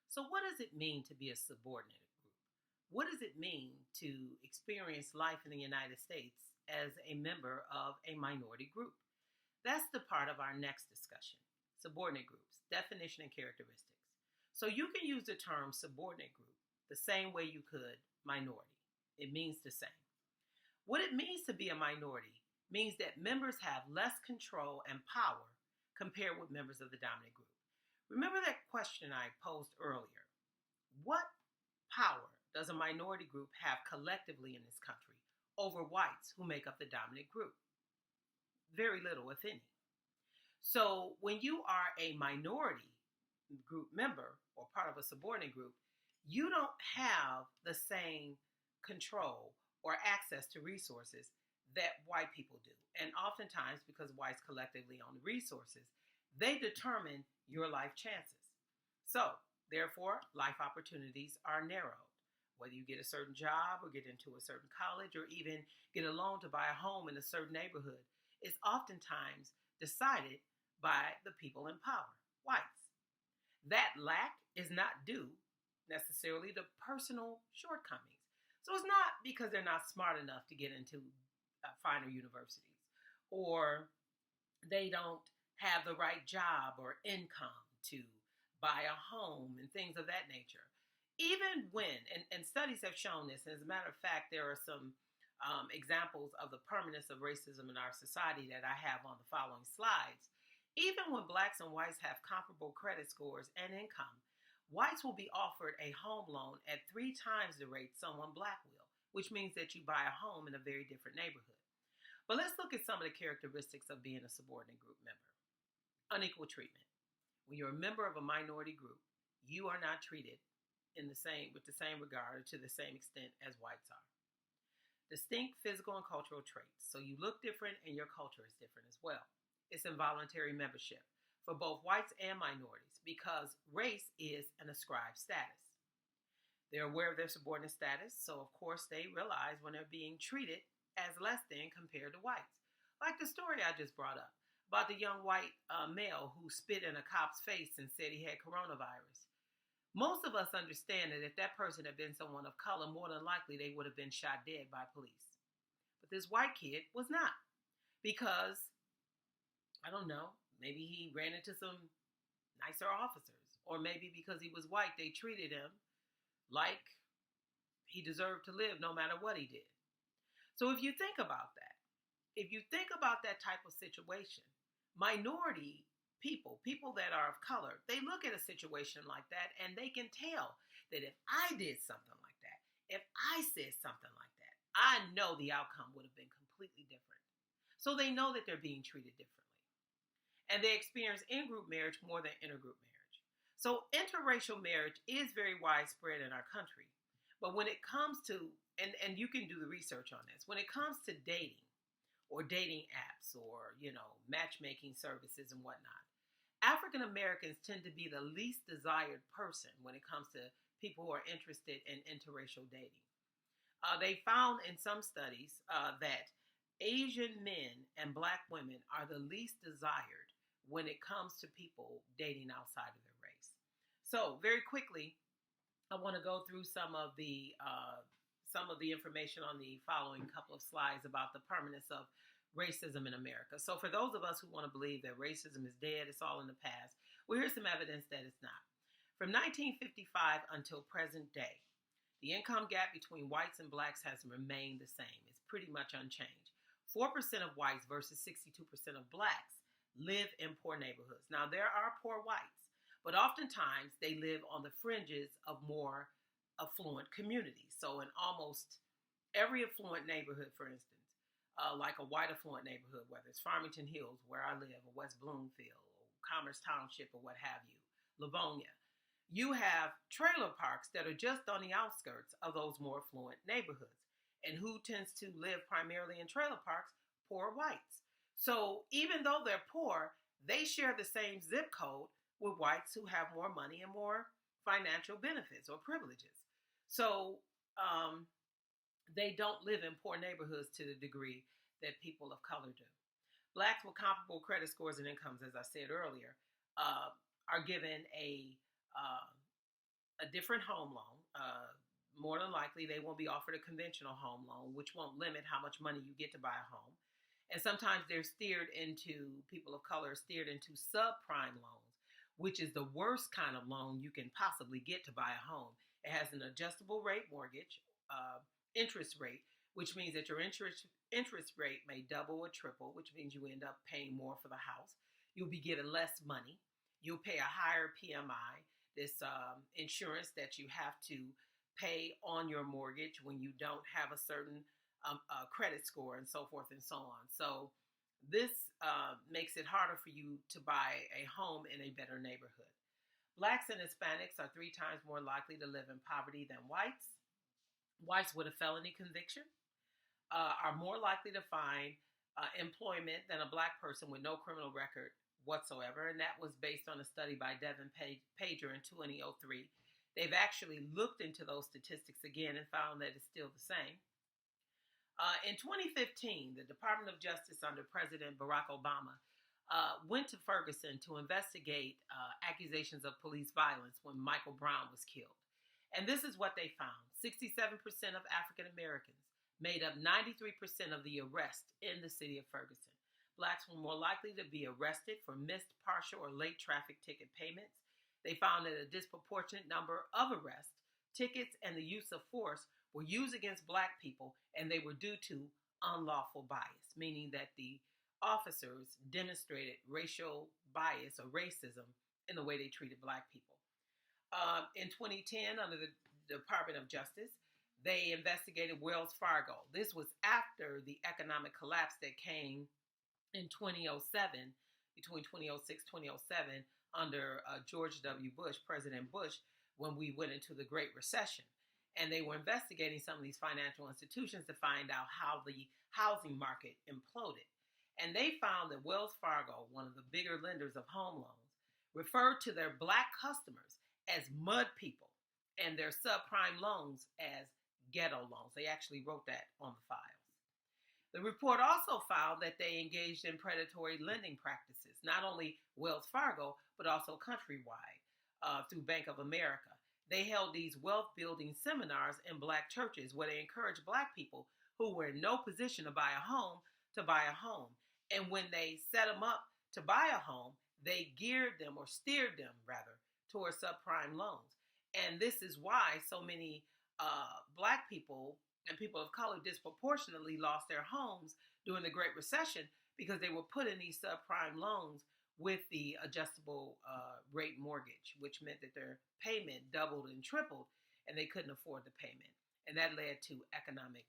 So, what does it mean to be a subordinate group? What does it mean to experience life in the United States as a member of a minority group? That's the part of our next discussion. Subordinate groups, definition and characteristics. So, you can use the term subordinate group the same way you could minority. It means the same. What it means to be a minority means that members have less control and power compared with members of the dominant group. Remember that question I posed earlier. What power does a minority group have collectively in this country over whites who make up the dominant group? Very little, if any. So when you are a minority group member or part of a subordinate group, you don't have the same control or access to resources that white people do. And oftentimes, because whites collectively own the resources, they determine your life chances. So, therefore, life opportunities are narrowed. Whether you get a certain job or get into a certain college or even get a loan to buy a home in a certain neighborhood is oftentimes decided by the people in power, whites. That lack is not due necessarily to personal shortcomings. So it's not because they're not smart enough to get into finer universities or they don't have the right job or income to buy a home and things of that nature. Even when, and studies have shown this, and as a matter of fact, there are some examples of the permanence of racism in our society that I have on the following slides. Even when blacks and whites have comparable credit scores and income, whites will be offered a home loan at 3 times the rate someone black will, which means that you buy a home in a very different neighborhood. But let's look at some of the characteristics of being a subordinate group member. Unequal treatment. When you're a member of a minority group, you are not treated with the same regard or to the same extent as whites are. Distinct physical and cultural traits. So you look different and your culture is different as well. It's involuntary membership for both whites and minorities because race is an ascribed status. They're aware of their subordinate status, so of course they realize when they're being treated as less than compared to whites. Like the story I just brought up about the young white male who spit in a cop's face and said he had coronavirus. Most of us understand that if that person had been someone of color, more than likely they would have been shot dead by police. But this white kid was not because, I don't know, maybe he ran into some nicer officers, or maybe because he was white, they treated him like he deserved to live no matter what he did. So if you think about that type of situation, minority people that are of color, they look at a situation like that and they can tell that if I did something like that, if I said something like that, I know the outcome would have been completely different. So they know that they're being treated differently. And they experience in-group marriage more than intergroup marriage. So interracial marriage is very widespread in our country. But when it comes to, and you can do the research on this, when it comes to dating or dating apps or, matchmaking services and whatnot, African Americans tend to be the least desired person when it comes to people who are interested in interracial dating. They found in some studies that Asian men and black women are the least desired when it comes to people dating outside of their race. So very quickly, I want to go through some of the information on the following couple of slides about the permanence of racism in America. So for those of us who want to believe that racism is dead, it's all in the past, well, here's some evidence that it's not. From 1955 until present day, the income gap between whites and blacks has remained the same. It's pretty much unchanged. 4% of whites versus 62% of blacks live in poor neighborhoods. Now, there are poor whites, but oftentimes they live on the fringes of more affluent communities. So in almost every affluent neighborhood, for instance, like a white affluent neighborhood, whether it's Farmington Hills, where I live, or West Bloomfield, or Commerce Township, or what have you, Livonia, you have trailer parks that are just on the outskirts of those more affluent neighborhoods. And who tends to live primarily in trailer parks? Poor whites. So even though they're poor, they share the same zip code with whites who have more money and more financial benefits or privileges. So they don't live in poor neighborhoods to the degree that people of color do. Blacks with comparable credit scores and incomes, as I said earlier, are given a different home loan. More than likely, they won't be offered a conventional home loan, which won't limit how much money you get to buy a home. And sometimes people of color are steered into subprime loans, which is the worst kind of loan you can possibly get to buy a home. It has an adjustable rate mortgage, interest rate, which means that your interest rate may double or triple, which means you end up paying more for the house. You'll be getting less money. You'll pay a higher PMI, this insurance that you have to pay on your mortgage when you don't have a certain credit score, and so forth and so on. So this makes it harder for you to buy a home in a better neighborhood. Blacks and Hispanics are 3 times more likely to live in poverty than whites. Whites with a felony conviction are more likely to find employment than a black person with no criminal record whatsoever. And that was based on a study by Devin Pager in 2003. They've actually looked into those statistics again and found that it's still the same. In 2015, the Department of Justice under President Barack Obama went to Ferguson to investigate accusations of police violence when Michael Brown was killed. And this is what they found. 67% of African Americans made up 93% of the arrests in the city of Ferguson. Blacks were more likely to be arrested for missed, partial, or late traffic ticket payments. They found that a disproportionate number of arrests, tickets, and the use of force were used against black people, and they were due to unlawful bias, meaning that the officers demonstrated racial bias or racism in the way they treated black people. In 2010, under the Department of Justice, they investigated Wells Fargo. This was after the economic collapse that came in 2007, between 2006 and 2007, under George W. Bush, President Bush, when we went into the Great Recession. And they were investigating some of these financial institutions to find out how the housing market imploded. And they found that Wells Fargo, one of the bigger lenders of home loans, referred to their black customers as mud people and their subprime loans as ghetto loans. They actually wrote that on the files. The report also found that they engaged in predatory lending practices, not only Wells Fargo, but also countrywide through Bank of America. They held these wealth-building seminars in black churches where they encouraged black people who were in no position to buy a home to buy a home. And when they set them up to buy a home, they steered them towards subprime loans. And this is why so many black people and people of color disproportionately lost their homes during the Great Recession because they were put in these subprime loans with the adjustable rate mortgage, which meant that their payment doubled and tripled and they couldn't afford the payment. And that led to economic